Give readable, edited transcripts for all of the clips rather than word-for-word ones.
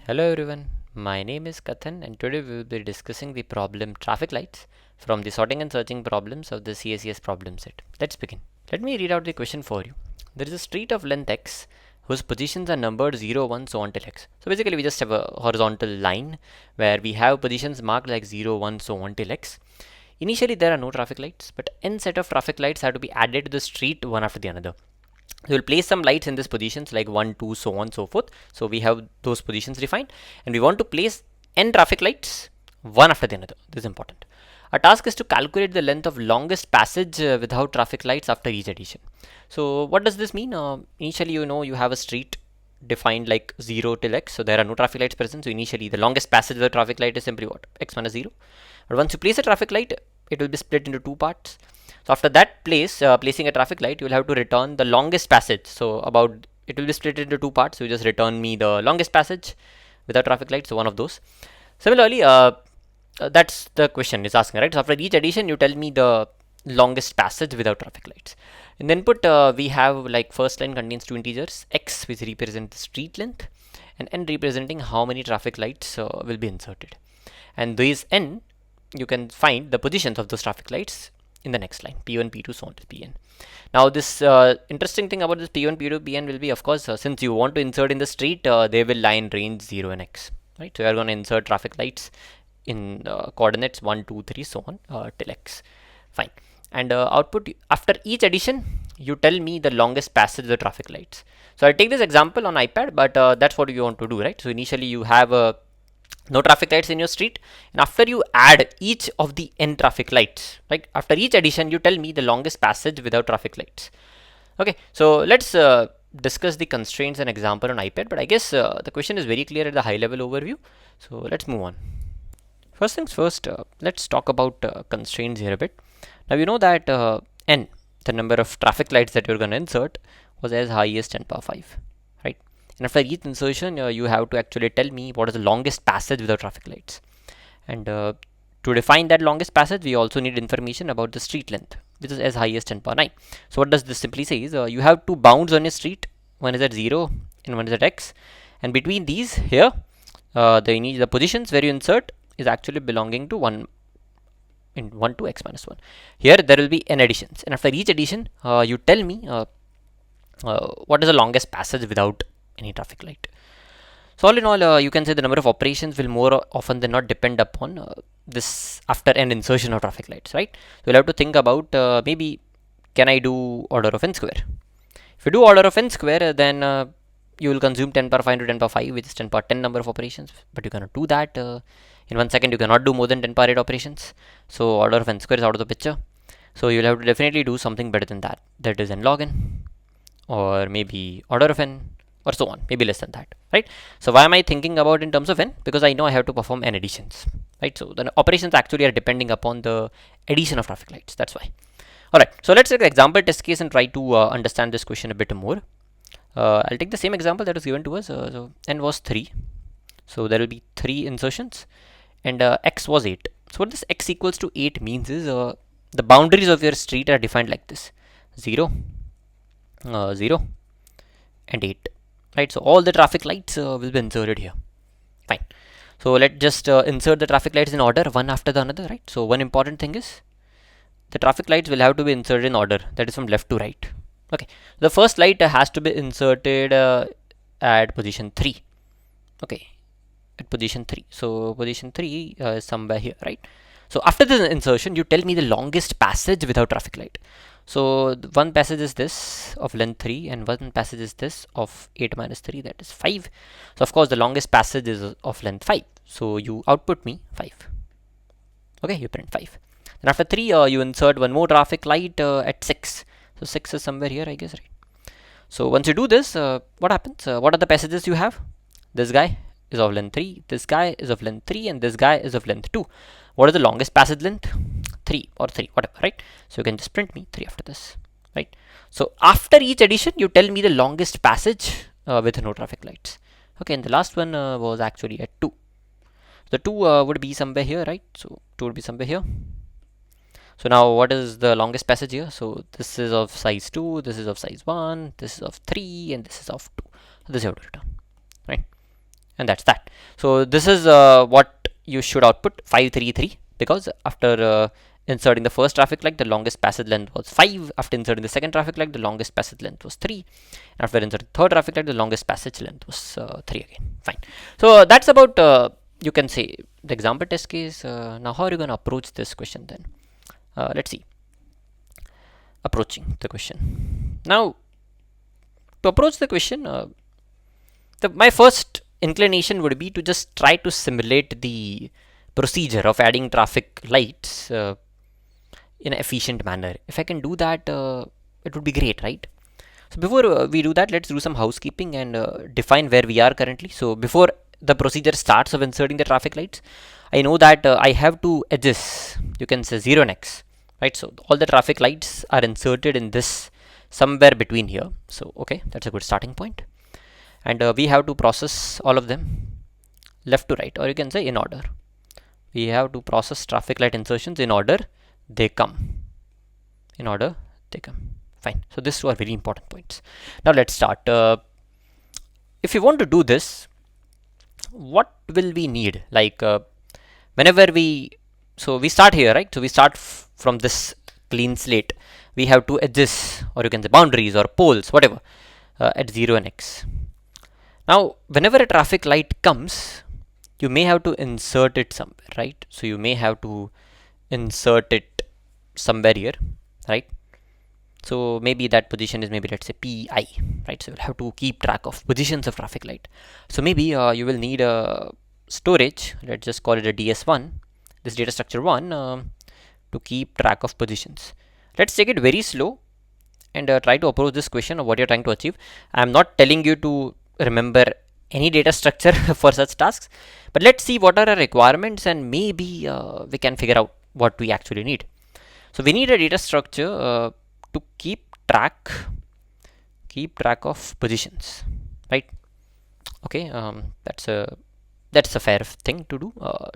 Hello everyone, my name is Kathan and today we will be discussing the problem traffic lights from the sorting and searching problems of the CSES problem set. Let's begin. Let me read out the question for you. There is a street of length x whose positions are numbered 0, 1, so on till x. So basically we just have a horizontal line where we have positions marked like 0, 1, so on till x. Initially there are no traffic lights, but n set of traffic lights have to be added to the street one after the another. So we'll place some lights in these positions like 1, 2, so on, so forth. So we have those positions defined and we want to place n traffic lights one after the another. This is important. Our task is to calculate the length of longest passage without traffic lights after each addition. So what does this mean? Initially, you have a street defined like 0 till x. So there are no traffic lights present. So initially the longest passage with a traffic light is simply what? X minus 0. But once you place a traffic light, it will be split into two parts. So after that placing a traffic light, you will have to return the longest passage. So it will be split into two parts. So you just return me the longest passage without traffic light. So one of those. Similarly, that's the question is asking, right? So after each addition, you tell me the longest passage without traffic lights. In the input, we have like first line contains two integers, x which represents the street length and n representing how many traffic lights will be inserted. And these n, you can find the positions of those traffic lights in the next line, p1, p2, so on to pn. Now this interesting thing about this p1, p2, pn will be, of course, since you want to insert in the street, they will lie in range 0 and x, right? So you are going to insert traffic lights in coordinates 1, 2, 3, so on till x. Fine. And output after each addition, you tell me the longest passage of the traffic lights. So I'll take this example on iPad, but that's what you want to do, right? So initially you have no traffic lights in your street, and after you add each of the n traffic lights, right? After each addition, you tell me the longest passage without traffic lights. Okay, so let's discuss the constraints and example on iPad, but I guess the question is very clear at the high level overview. So let's move on. First things first, let's talk about constraints here a bit. Now you know that n, the number of traffic lights that you're going to insert, was as high as 10 power 5, right? And after each insertion, you have to actually tell me what is the longest passage without traffic lights. And to define that longest passage, we also need information about the street length, which is as high as 10 power 9. So what does this simply say is you have two bounds on your street, one is at 0 and one is at x, and between these here, the positions where you insert is actually belonging to 1 to x minus 1. Here there will be n additions, and after each addition, you tell me what is the longest passage without any traffic light. So all in all, you can say the number of operations will more often than not depend upon this after an insertion of traffic lights, right? So you'll have to think about maybe can I do order of n square? If you do order of n square, then you will consume 10 power 5 into 10 power 5, which is 10 power 10 number of operations, but you cannot do that. In 1 second, you cannot do more than 10 power 8 operations. So order of n square is out of the picture. So you'll have to definitely do something better than that. That is n log n, or maybe order of n, or so on, maybe less than that, right? So why am I thinking about in terms of n? Because I know I have to perform n additions, right? So the operations actually are depending upon the addition of traffic lights. That's why. All right. So let's take an example test case and try to understand this question a bit more. I'll take the same example that was given to us. So n was 3. So there will be 3 insertions, and x was 8. So what this x equals to 8 means is the boundaries of your street are defined like this: 0, 0, and 8. Right. So all the traffic lights will be inserted here. Fine. So let's just insert the traffic lights in order, one after the another. Right. So one important thing is the traffic lights will have to be inserted in order, that is from left to right. Okay, the first light has to be inserted at position 3. Okay, at position 3. So position 3 is somewhere here, right? So after this insertion, you tell me the longest passage without traffic light. So one passage is this of length 3, and one passage is this of 8 minus 3, that is 5. So of course the longest passage is of length 5. So you output me 5. Okay, you print 5. And after 3, you insert one more traffic light at 6. So 6 is somewhere here, I guess, right? So once you do this, what happens? What are the passages you have? This guy is of length 3, this guy is of length 3, and this guy is of length 2. What is the longest passage length? 3 or 3, whatever, right? So you can just print me 3 after this, right? So after each addition, you tell me the longest passage with no traffic lights. Okay, and the last one was actually at 2. The 2 would be somewhere here, right? So 2 would be somewhere here. So now what is the longest passage here? So this is of size 2, this is of size 1, this is of 3, and this is of 2. So this you have to return, right? and that's that. So this is what you should output 533, because after inserting the first traffic light, the longest passage length was 5. After inserting the second traffic light, the longest passage length was 3. After inserting the third traffic light, the longest passage length was 3 again. Fine. So that's about you can say the example test case. Now how are you going to approach this question then? Let's see. Approaching the question. Now to approach the question, my first inclination would be to just try to simulate the procedure of adding traffic lights in an efficient manner. If I can do that, it would be great, right? So before we do that, let's do some housekeeping and define where we are currently. So before the procedure starts of inserting the traffic lights, I know that I have two edges, you can say 0 and x, right? So all the traffic lights are inserted in this somewhere between here. So okay, that's a good starting point. And we have to process all of them left to right, or you can say in order. We have to process traffic light insertions in order they come. In order they come. Fine. So these two are very important points. Now let's start. If you want to do this, what will we need? Like whenever we start here, right? So we start from this clean slate. We have two edges, or you can say boundaries or poles, whatever, at 0 and x. Now whenever a traffic light comes, you may have to insert it somewhere, right? So you may have to insert it somewhere here, right? So maybe that position is maybe, let's say, pi, right? So you'll have to keep track of positions of traffic light. So maybe you will need a storage, let's just call it a ds1, this data structure 1, to keep track of positions. Let's take it very slow and try to approach this question of what you're trying to achieve. I'm not telling you to remember any data structure for such tasks, but let's see what are our requirements, and maybe we can figure out what we actually need. So we need a data structure to keep track of positions, right? Okay, that's a fair thing to do,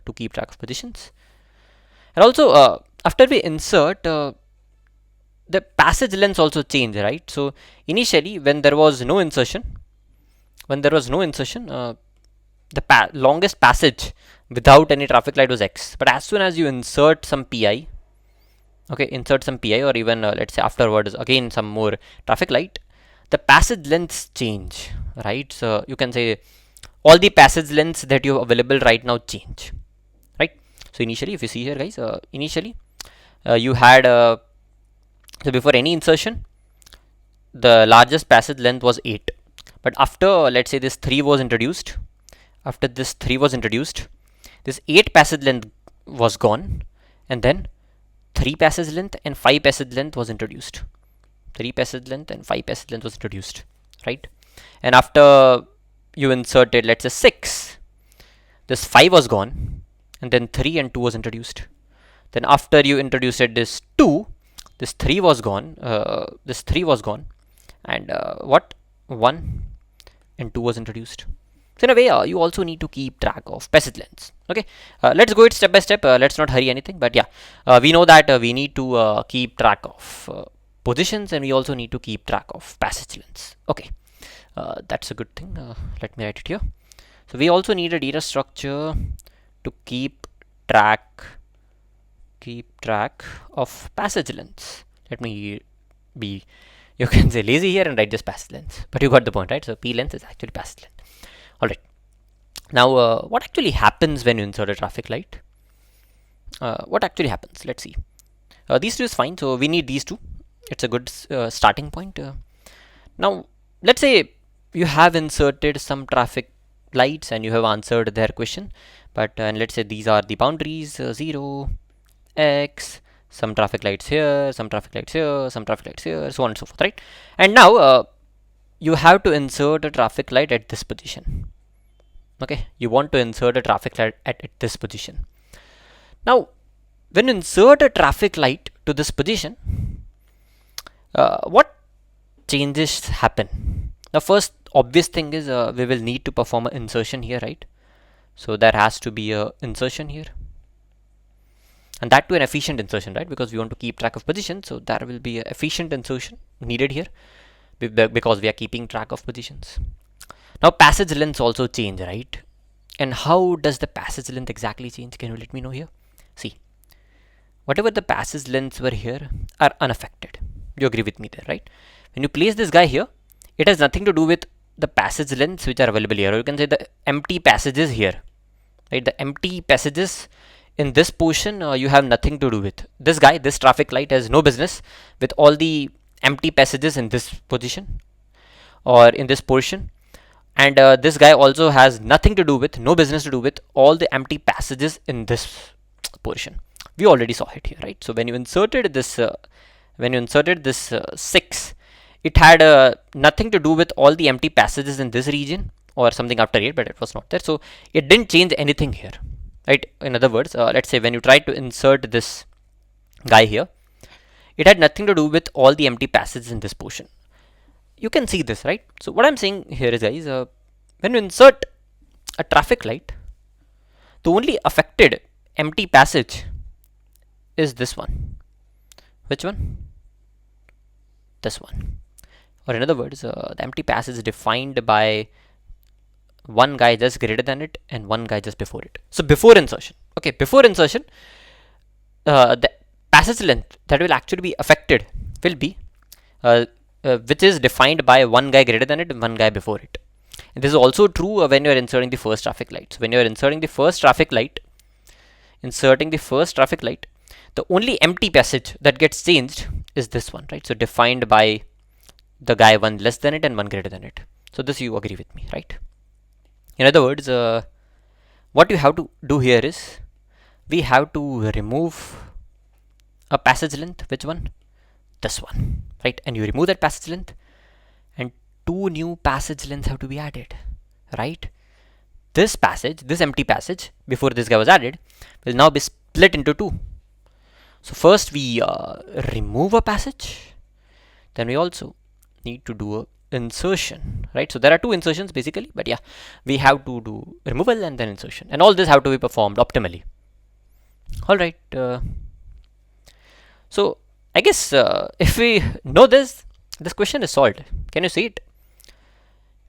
to keep track of positions. And also after we insert, the passage lengths also change, right? So initially when there was no insertion, the longest passage without any traffic light was x. But as soon as you insert some pi, or even let's say afterwards again some more traffic light, the passage lengths change, right? So you can say all the passage lengths that you have available right now change, right? So initially, if you see here, guys, initially you had so before any insertion, the largest passage length was 8. But after, let's say, this 3 was introduced, this 8 passage length was gone, and then 3 passage length and 5 passage length was introduced. Right? And after you inserted, let's say, 6, this 5 was gone, and then 3 and 2 was introduced. Then after you introduced this 2, this 3 was gone, and 1 and 2 was introduced. So in a way, you also need to keep track of passage lengths. Okay, let's go it step by step. Let's not hurry anything, but yeah, we know that we need to keep track of positions, and we also need to keep track of passage lengths. Okay, that's a good thing. Let me write it here. So we also need a data structure to keep track of passage lengths. Let me be, you can say, lazy here and write this passage length, but you got the point, right? So p length is actually passage length. All right. Now, what actually happens when you insert a traffic light? What actually happens? Let's see. These two is fine, so we need these two. It's a good starting point. Now, let's say you have inserted some traffic lights and you have answered their question, but and let's say these are the boundaries: 0, x, some traffic lights here, some traffic lights here, some traffic lights here, so on and so forth, right? And now you have to insert a traffic light at this position. Okay, you want to insert a traffic light at this position. Now, when you insert a traffic light to this position, what changes happen? The first obvious thing is we will need to perform an insertion here, right? So there has to be a insertion here, and that to an efficient insertion, right? Because we want to keep track of position, so there will be an efficient insertion needed here because we are keeping track of positions. Now passage lengths also change, right? And how does the passage length exactly change? Can you let me know here? See, whatever the passage lengths were here are unaffected. You agree with me there, right? When you place this guy here, it has nothing to do with the passage lengths which are available here, or you can say the empty passages here, right? The empty passages in this portion you have nothing to do with. This guy, this traffic light, has no business with all the empty passages in this position or in this portion. And this guy also has nothing to do with, no business to do with all the empty passages in this portion. We already saw it here, right? So when you inserted this 6, it had nothing to do with all the empty passages in this region or something after 8, but it was not there, so it didn't change anything here, right? In other words, let's say when you try to insert this guy here, it had nothing to do with all the empty passages in this portion. You can see this, right? So what I'm saying here is, guys, when you insert a traffic light, the only affected empty passage is this one. Which one? This one. Or in other words, the empty passage is defined by one guy just greater than it and one guy just before it. So before insertion, okay, before insertion, the passage length that will actually be affected will be which is defined by one guy greater than it and one guy before it. And this is also true when you are inserting the first traffic light. So when you are inserting the first traffic light, the only empty passage that gets changed is this one, right? So defined by the guy one less than it and one greater than it. So this you agree with me, right? In other words, what you have to do here is we have to remove a passage length. Which one? This one, right? And you remove that passage length and 2 new passage lengths have to be added, right? This passage, this empty passage before this guy was added, will now be split into 2. So first we remove a passage, then we also need to do a insertion, right? So there are 2 insertions basically, but yeah, we have to do removal and then insertion, and all this have to be performed optimally. All right. So I guess if we know this question is solved. Can you see it?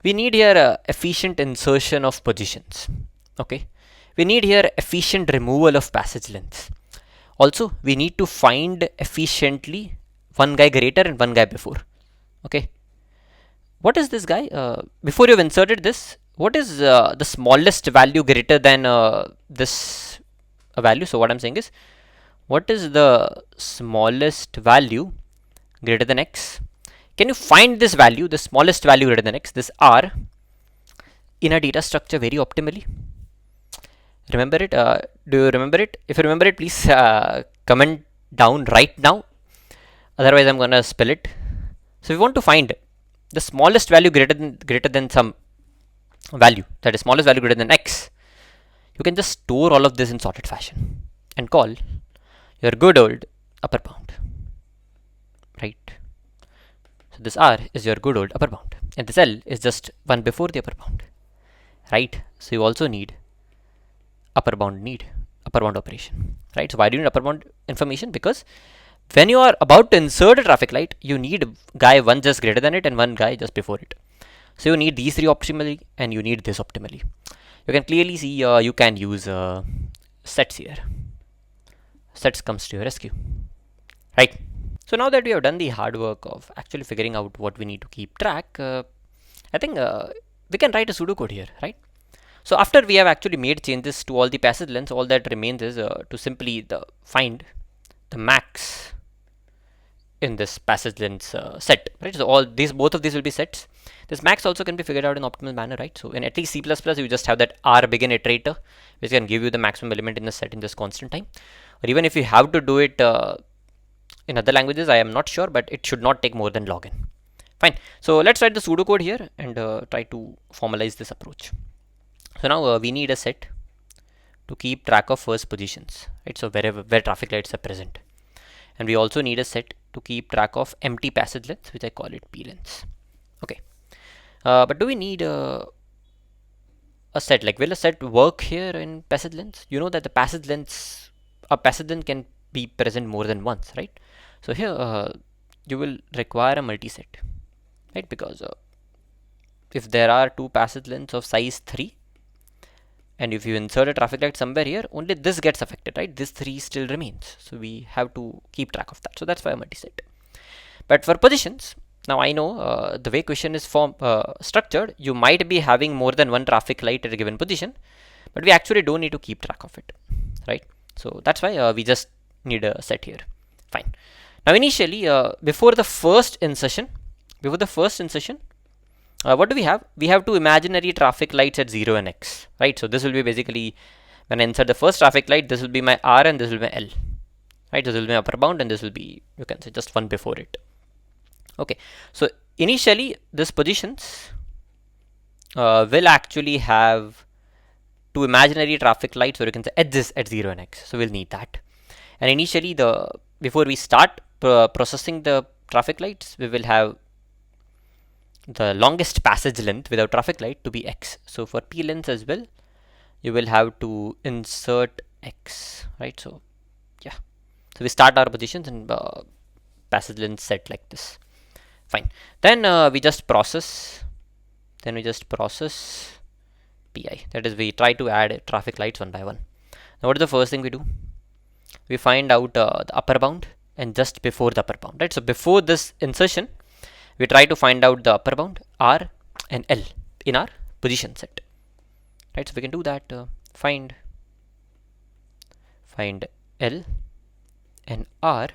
We need here efficient insertion of positions. Okay. We need here efficient removal of passage lengths. Also, we need to find efficiently one guy greater and one guy before. Okay. What is this guy? Before you've inserted this, what is the smallest value greater than this value? So what I'm saying is, what is the smallest value greater than x? Can you find this value, the smallest value greater than x, this r, in a data structure very optimally? Remember it? Do you remember it? If you remember it, please comment down right now. Otherwise, I'm gonna spell it. So we want to find the smallest value greater than some value, that is smallest value greater than x. You can just store all of this in sorted fashion and call your good old upper bound, right? So this r is your good old upper bound, and this L is just one before the upper bound, right? So you also need upper bound operation, right? So why do you need upper bound information? Because when you are about to insert a traffic light, you need guy one just greater than it and one guy just before it. So you need these 3 optimally and you need this optimally. You can clearly see you can use sets here. Sets comes to your rescue, right? So now that we have done the hard work of actually figuring out what we need to keep track, I think we can write a pseudocode here, right? So after we have actually made changes to all the passage lengths, all that remains is to simply find the max in this passage lengths set, right? So all these, both of these will be sets. This max also can be figured out in optimal manner, right? So in at least C++, you just have that r begin iterator, which can give you the maximum element in the set in just constant time. Or even if you have to do it in other languages, I am not sure, but it should not take more than log n. Fine. So let's write the pseudocode here and try to formalize this approach. So now we need a set to keep track of first positions, right? So where traffic lights are present. And we also need a set to keep track of empty passage lengths, which I call it p lengths. Okay. But do we need a set? Like, will a set work here in passage lengths? You know that the passage lengths, a passage length can be present more than once, right? So here you will require a multi-set, right? Because if there are 2 passage lengths of size 3 and if you insert a traffic light somewhere here, only this gets affected, right? This 3 still remains, so we have to keep track of that. So that's why I'm multi-set. But for positions, now I know the way question is structured, you might be having more than one traffic light at a given position, but we actually don't need to keep track of it, right? So that's why we just need a set here. Fine. Now initially, before the first insertion, what do we have? We have two imaginary traffic lights at 0 and x, right? So this will be basically, when I insert the first traffic light, this will be my R and this will be my L, right? This will be my upper bound and this will be, you can say, just one before it. Okay, so initially this positions will actually have two imaginary traffic lights, or you can say edges at 0 and x. So we'll need that. And initially, before we start processing the traffic lights, we will have the longest passage length without traffic light to be x. So for p length as well, you will have to insert x, right? So yeah, so we start our positions and passage length set like this. Fine. Then we just process. Then we just process pi. That is, we try to add traffic lights one by one. Now what is the first thing we do? We find out the upper bound and just before the upper bound, right? So before this insertion, we try to find out the upper bound R and L in our position set, right? So we can do that. Find L and R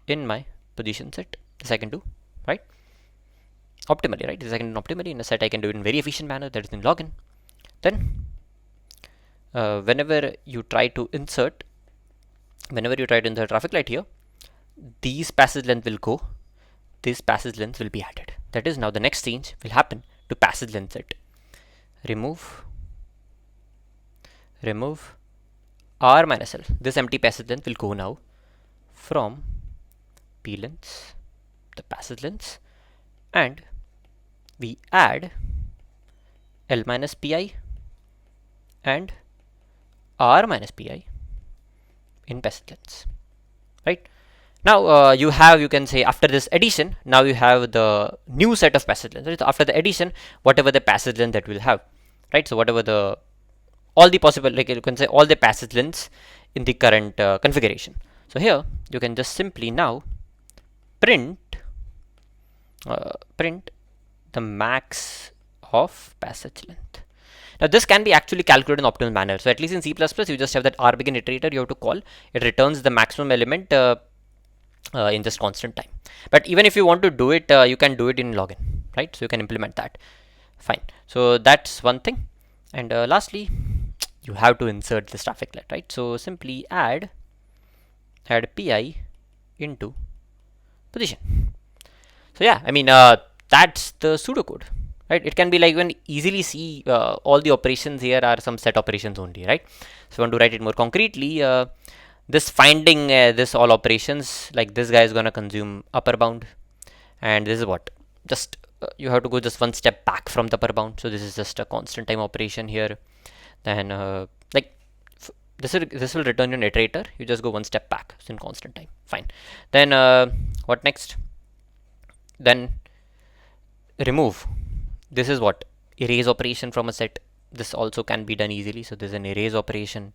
in my position set. This I can do, right? Optimally, right? This I can do optimally. In a set I can do it in very efficient manner, that is in login. Then whenever you try to insert traffic light here, these passage length will go, this passage length will be added. That is, now the next change will happen to passage length set. Remove R minus L. This empty passage length will go now from p lengths, the passage lengths, and we add L minus pi and R minus pi in passage lengths, right? Now you can say after this addition, now you have the new set of passage lengths. Right? So after the addition, whatever the passage length that we'll have, right? So whatever all the possible, like you can say all the passage lengths in the current configuration. So here you can just simply now print the max of passage length. Now this can be actually calculated in optimal manner. So at least in C++, you just have that rbegin iterator you have to call. It returns the maximum element in just constant time. But even if you want to do it, you can do it in login, right? So you can implement that. Fine. So that's one thing. And lastly, you have to insert this traffic light, right? So simply add pi into position. So yeah, I mean that's the pseudocode, right? It can be like, you can easily see all the operations here are some set operations only, right? So if you want to write it more concretely, this finding this all operations, like this guy is gonna consume upper bound, and this is what, just you have to go just one step back from the upper bound. So this is just a constant time operation here. Then like this will return you an iterator. You just go one step back. It's in constant time. Fine. Then what next? Then remove. This is what, erase operation from a set. This also can be done easily. So this is an erase operation.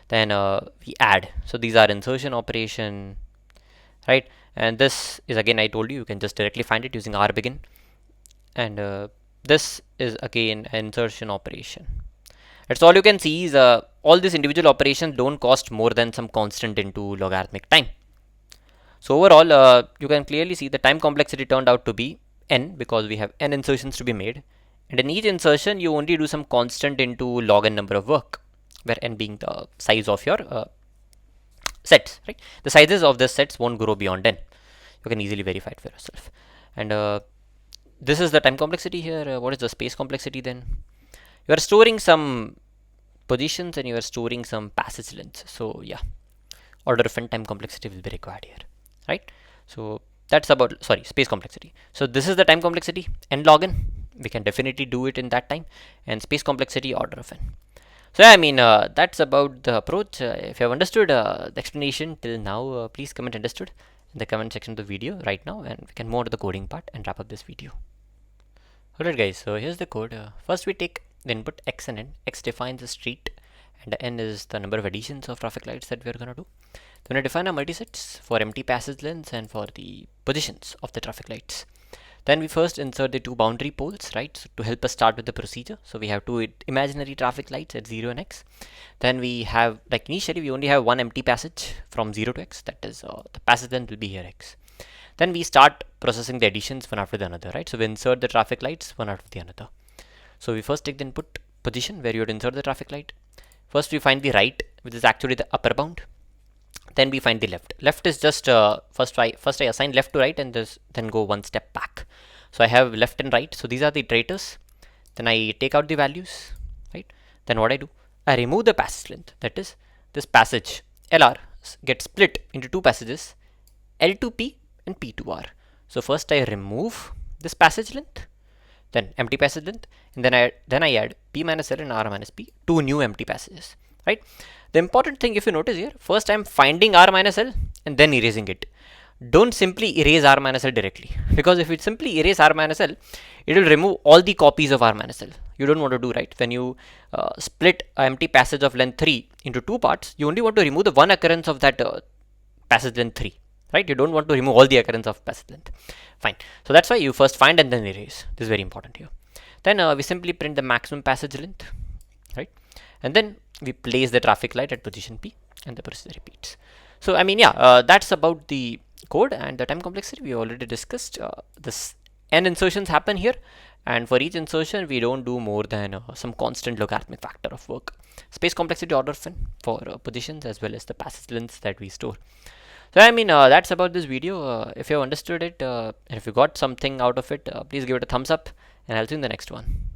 Then we add. So these are insertion operation, right? And this is, again, I told you can just directly find it using rbegin. And this is again an insertion operation. That's all you can see is all these individual operations don't cost more than some constant into logarithmic time. So overall, you can clearly see the time complexity turned out to be n, because we have n insertions to be made. And in each insertion, you only do some constant into log n number of work, where n being the size of your sets, right? The sizes of the sets won't grow beyond n. You can easily verify it for yourself. And this is the time complexity here. What is the space complexity then? You are storing some positions and you are storing some passage lengths. So yeah, order of n time complexity will be required here, right? So that's about, sorry, space complexity. So this is the time complexity, n log n. We can definitely do it in that time. And space complexity, order of n. So yeah, I mean, that's about the approach. If you have understood the explanation till now, please comment understood in the comment section of the video right now, and we can move on to the coding part and wrap up this video. Alright guys, so here's the code. First we take the input x and n. X defines the street and n is the number of additions of traffic lights that we're going to do. Then I define our multisets for empty passage lengths and for the positions of the traffic lights. Then we first insert the two boundary poles, right, so to help us start with the procedure. So we have two imaginary traffic lights at 0 and x. Then we have, like initially we only have one empty passage from 0 to x, that is the passage length will be here x. Then we start processing the additions one after the another, right? So we insert the traffic lights one after the another. So we first take the input position where you would insert the traffic light. First we find the right, which is actually the upper bound. Then we find the left. Left is just first I assign left to right and then go one step back. So I have left and right. So these are the iterators. Then I take out the values, right? Then what I do, I remove the passage length. That is, this passage LR gets split into two passages, L to P and P to R. So first I remove this passage length, then empty passage length, and then I add P minus L and R minus P, two new empty passages, right? The important thing, if you notice here, first I am finding R minus L and then erasing it. Don't simply erase R minus L directly, because if you simply erase R minus L, it will remove all the copies of R minus L. You don't want to do, right? When you split an empty passage of length 3 into two parts, you only want to remove the one occurrence of that passage length 3, right? You don't want to remove all the occurrence of passage length. Fine. So that's why you first find and then erase. This is very important here. Then we simply print the maximum passage length, right? And then we place the traffic light at position P and the procedure repeats. So I mean, yeah, that's about the code and the time complexity. We already discussed this n insertions happen here, and for each insertion we don't do more than some constant logarithmic factor of work. Space complexity order of n for positions as well as the passage lengths that we store. So I mean, that's about this video. If you have understood it and if you got something out of it, please give it a thumbs up, and I'll see you in the next one.